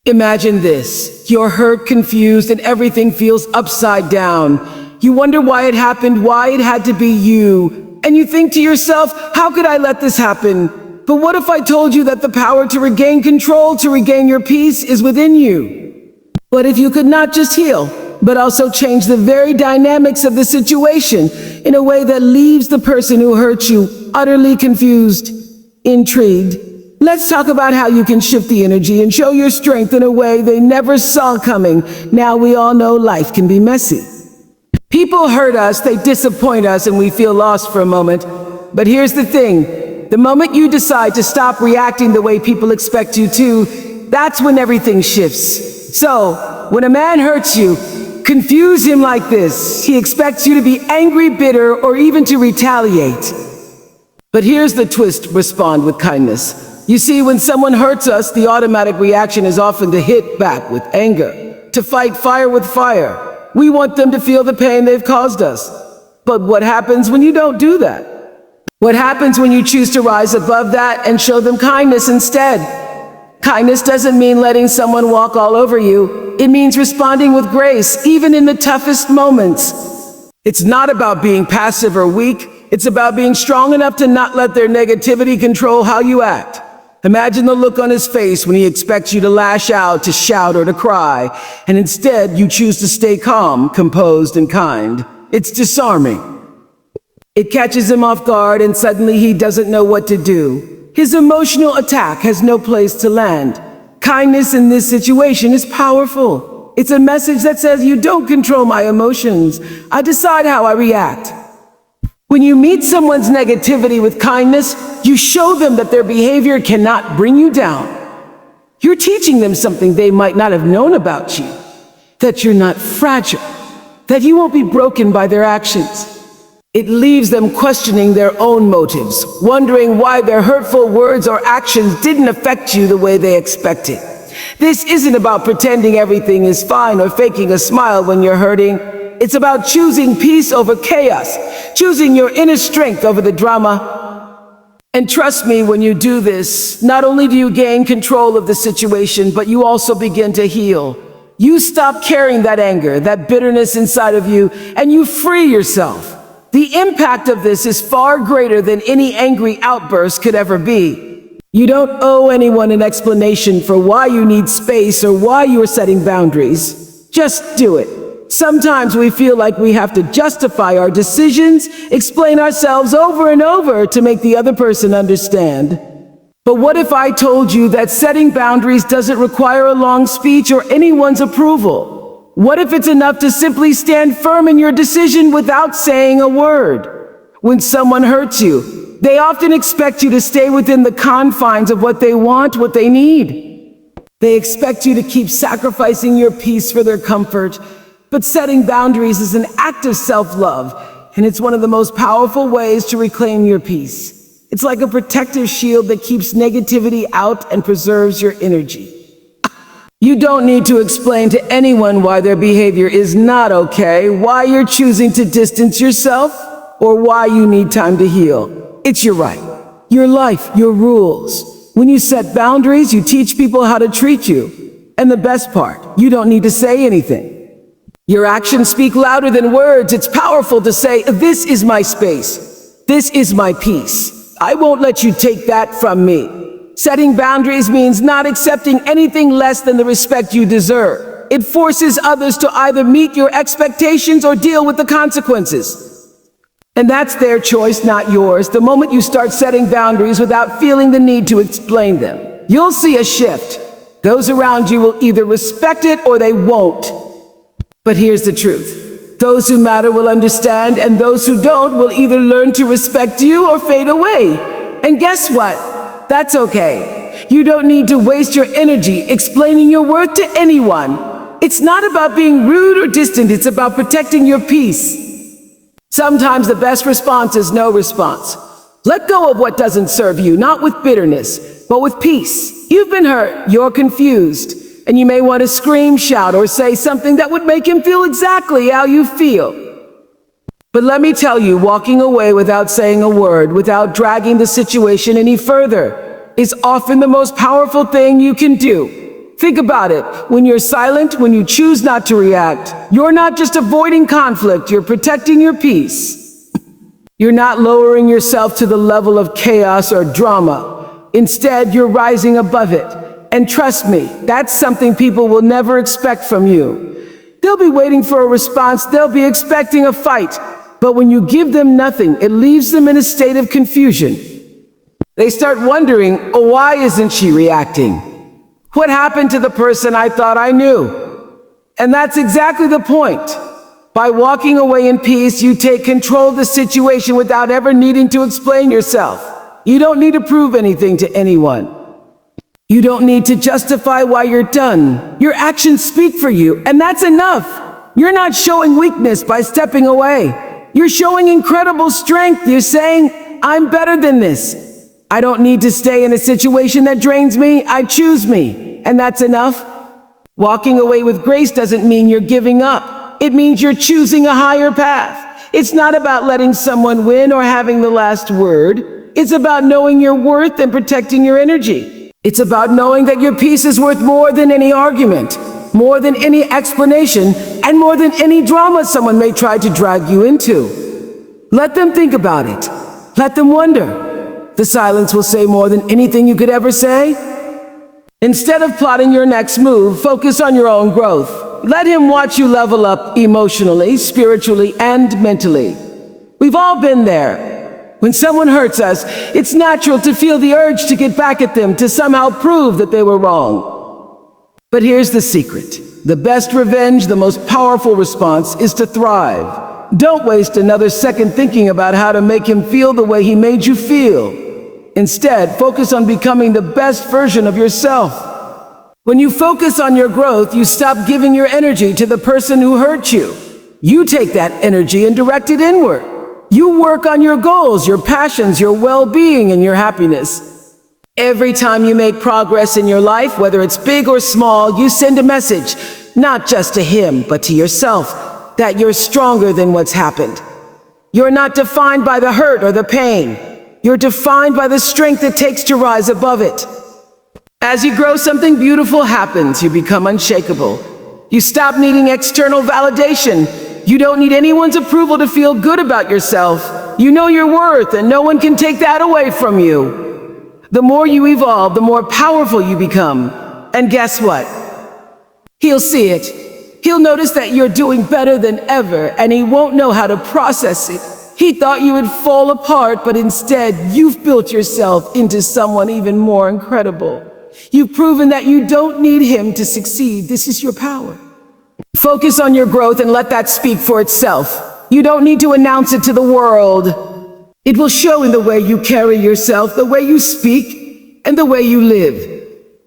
Imagine this. You're hurt, confused, and everything feels upside down. You wonder why it happened, why it had to be you. And you think to yourself, how could I let this happen? But what if I told you that the power to regain control, to regain your peace, is within you? What if you could not just heal, but also change the very dynamics of the situation in a way that leaves the person who hurt you utterly confused, intrigued? Let's talk about how you can shift the energy and show your strength in a way they never saw coming. Now we all know life can be messy. People hurt us, they disappoint us, and we feel lost for a moment. But here's the thing. The moment you decide to stop reacting the way people expect you to, that's when everything shifts. So, when a man hurts you, confuse him like this. He expects you to be angry, bitter, or even to retaliate. But here's the twist: respond with kindness. You see, when someone hurts us, the automatic reaction is often to hit back with anger, to fight fire with fire. We want them to feel the pain they've caused us. But what happens when you don't do that? What happens when you choose to rise above that and show them kindness instead? Kindness doesn't mean letting someone walk all over you. It means responding with grace, even in the toughest moments. It's not about being passive or weak. It's about being strong enough to not let their negativity control how you act. Imagine the look on his face when he expects you to lash out, to shout, or to cry, and instead you choose to stay calm, composed, and kind. It's disarming. It catches him off guard, and suddenly he doesn't know what to do. His emotional attack has no place to land. Kindness in this situation is powerful. It's a message that says, you don't control my emotions. I decide how I react. When you meet someone's negativity with kindness, you show them that their behavior cannot bring you down. You're teaching them something they might not have known about you, that you're not fragile, that you won't be broken by their actions. It leaves them questioning their own motives, wondering why their hurtful words or actions didn't affect you the way they expected. This isn't about pretending everything is fine or faking a smile when you're hurting. It's about choosing peace over chaos, choosing your inner strength over the drama. And trust me, when you do this, not only do you gain control of the situation, but you also begin to heal. You stop carrying that anger, that bitterness inside of you, and you free yourself. The impact of this is far greater than any angry outburst could ever be. You don't owe anyone an explanation for why you need space or why you are setting boundaries. Just do it. Sometimes we feel like we have to justify our decisions, explain ourselves over and over to make the other person understand. But what if I told you that setting boundaries doesn't require a long speech or anyone's approval? What if it's enough to simply stand firm in your decision without saying a word? When someone hurts you, they often expect you to stay within the confines of what they want, what they need. They expect you to keep sacrificing your peace for their comfort. But setting boundaries is an act of self-love, and it's one of the most powerful ways to reclaim your peace. It's like a protective shield that keeps negativity out and preserves your energy. You don't need to explain to anyone why their behavior is not okay, why you're choosing to distance yourself, or why you need time to heal. It's your right, your life, your rules. When you set boundaries, you teach people how to treat you. And the best part, you don't need to say anything. Your actions speak louder than words. It's powerful to say, this is my space. This is my peace. I won't let you take that from me. Setting boundaries means not accepting anything less than the respect you deserve. It forces others to either meet your expectations or deal with the consequences. And that's their choice, not yours. The moment you start setting boundaries without feeling the need to explain them, you'll see a shift. Those around you will either respect it or they won't. But here's the truth. Those who matter will understand, and those who don't will either learn to respect you or fade away. And guess what? That's okay. You don't need to waste your energy explaining your worth to anyone. It's not about being rude or distant. It's about protecting your peace. Sometimes the best response is no response. Let go of what doesn't serve you, not with bitterness, but with peace. You've been hurt. You're confused. And you may want to scream, shout, or say something that would make him feel exactly how you feel. But let me tell you, walking away without saying a word, without dragging the situation any further, is often the most powerful thing you can do. Think about it. When you're silent, when you choose not to react, you're not just avoiding conflict, you're protecting your peace. You're not lowering yourself to the level of chaos or drama. Instead, you're rising above it. And trust me, that's something people will never expect from you. They'll be waiting for a response, they'll be expecting a fight. But when you give them nothing, it leaves them in a state of confusion. They start wondering, oh, why isn't she reacting? What happened to the person I thought I knew? And that's exactly the point. By walking away in peace, you take control of the situation without ever needing to explain yourself. You don't need to prove anything to anyone. You don't need to justify why you're done. Your actions speak for you, and that's enough. You're not showing weakness by stepping away. You're showing incredible strength. You're saying, I'm better than this. I don't need to stay in a situation that drains me. I choose me, and that's enough. Walking away with grace doesn't mean you're giving up. It means you're choosing a higher path. It's not about letting someone win or having the last word. It's about knowing your worth and protecting your energy. It's about knowing that your peace is worth more than any argument, more than any explanation, and more than any drama someone may try to drag you into. Let them think about it. Let them wonder. The silence will say more than anything you could ever say. Instead of plotting your next move, focus on your own growth. Let him watch you level up emotionally, spiritually, and mentally. We've all been there. When someone hurts us, it's natural to feel the urge to get back at them, to somehow prove that they were wrong. But here's the secret. The best revenge, the most powerful response, is to thrive. Don't waste another second thinking about how to make him feel the way he made you feel. Instead, focus on becoming the best version of yourself. When you focus on your growth, you stop giving your energy to the person who hurt you. You take that energy and direct it inward. You work on your goals, your passions, your well-being, and your happiness. Every time you make progress in your life, whether it's big or small, you send a message, not just to him, but to yourself, that you're stronger than what's happened. You're not defined by the hurt or the pain. You're defined by the strength it takes to rise above it. As you grow, something beautiful happens. You become unshakable. You stop needing external validation. You don't need anyone's approval to feel good about yourself. You know your worth, and no one can take that away from you. The more you evolve, the more powerful you become. And guess what? He'll see it. He'll notice that you're doing better than ever, and he won't know how to process it. He thought you would fall apart, but instead, you've built yourself into someone even more incredible. You've proven that you don't need him to succeed. This is your power. Focus on your growth and let that speak for itself. You don't need to announce it to the world. It will show in the way you carry yourself, the way you speak, and the way you live.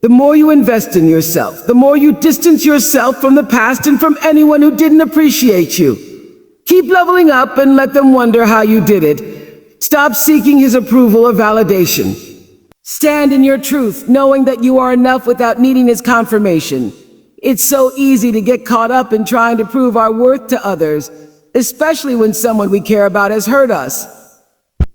The more you invest in yourself, the more you distance yourself from the past and from anyone who didn't appreciate you. Keep leveling up and let them wonder how you did it. Stop seeking his approval or validation. Stand in your truth, knowing that you are enough without needing his confirmation. It's so easy to get caught up in trying to prove our worth to others, especially when someone we care about has hurt us.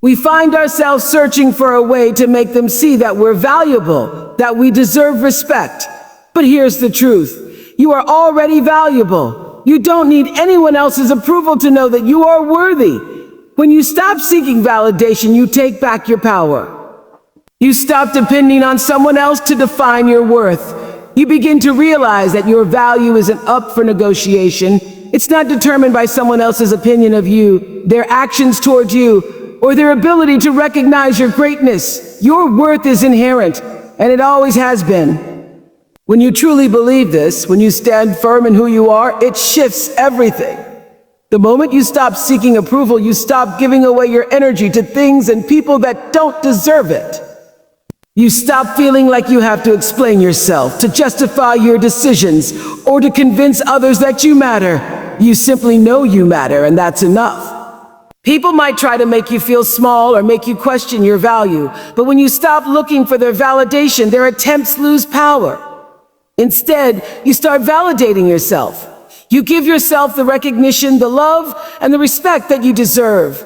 We find ourselves searching for a way to make them see that we're valuable, that we deserve respect. But here's the truth. You are already valuable. You don't need anyone else's approval to know that you are worthy. When you stop seeking validation, you take back your power. You stop depending on someone else to define your worth. You begin to realize that your value isn't up for negotiation. It's not determined by someone else's opinion of you, their actions toward you, or their ability to recognize your greatness. Your worth is inherent, and it always has been. When you truly believe this, when you stand firm in who you are, it shifts everything. The moment you stop seeking approval, you stop giving away your energy to things and people that don't deserve it. You stop feeling like you have to explain yourself, to justify your decisions, or to convince others that you matter. You simply know you matter, and that's enough. People might try to make you feel small or make you question your value, but when you stop looking for their validation, their attempts lose power. Instead, you start validating yourself. You give yourself the recognition, the love, and the respect that you deserve.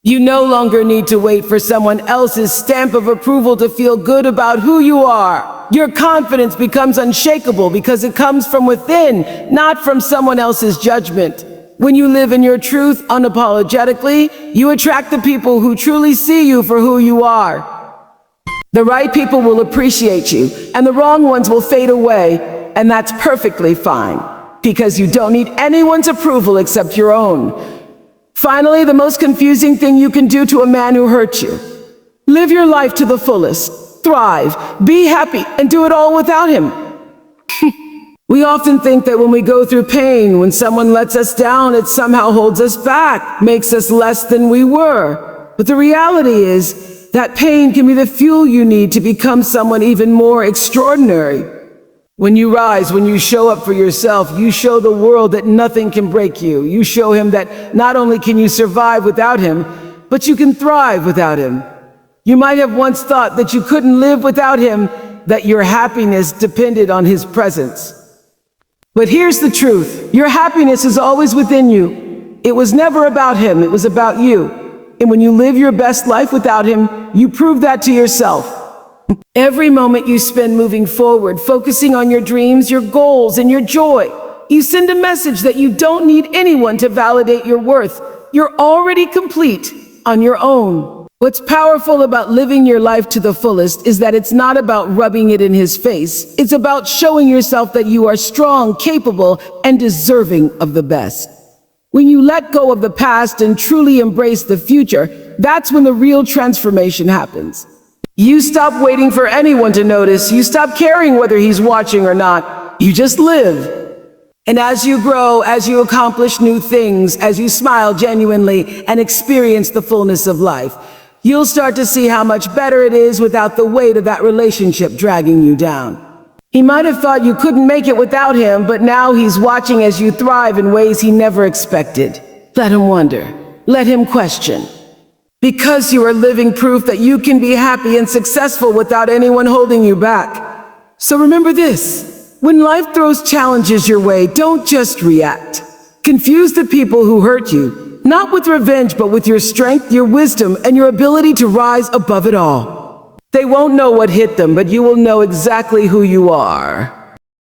You no longer need to wait for someone else's stamp of approval to feel good about who you are. Your confidence becomes unshakable because it comes from within, not from someone else's judgment. When you live in your truth unapologetically, you attract the people who truly see you for who you are. The right people will appreciate you, and the wrong ones will fade away, and that's perfectly fine, because you don't need anyone's approval except your own. Finally, the most confusing thing you can do to a man who hurt you. Live your life to the fullest, thrive, be happy, and do it all without him. We often think that when we go through pain, when someone lets us down, it somehow holds us back, makes us less than we were. But the reality is that pain can be the fuel you need to become someone even more extraordinary. When you rise, when you show up for yourself, you show the world that nothing can break you. You show him that not only can you survive without him, but you can thrive without him. You might have once thought that you couldn't live without him, that your happiness depended on his presence. But here's the truth. Your happiness is always within you. It was never about him, it was about you. And when you live your best life without him, you prove that to yourself. Every moment you spend moving forward, focusing on your dreams, your goals, and your joy, you send a message that you don't need anyone to validate your worth. You're already complete on your own. What's powerful about living your life to the fullest is that it's not about rubbing it in his face. It's about showing yourself that you are strong, capable, and deserving of the best. When you let go of the past and truly embrace the future, that's when the real transformation happens. You stop waiting for anyone to notice. You stop caring whether he's watching or not. You just live. And as you grow, as you accomplish new things, as you smile genuinely and experience the fullness of life, you'll start to see how much better it is without the weight of that relationship dragging you down. He might have thought you couldn't make it without him, but now he's watching as you thrive in ways he never expected. Let him wonder. Let him question. Because you are living proof that you can be happy and successful without anyone holding you back. So remember this. When life throws challenges your way, don't just react. Confuse the people who hurt you, not with revenge, but with your strength, your wisdom, and your ability to rise above it all. They won't know what hit them, but you will know exactly who you are.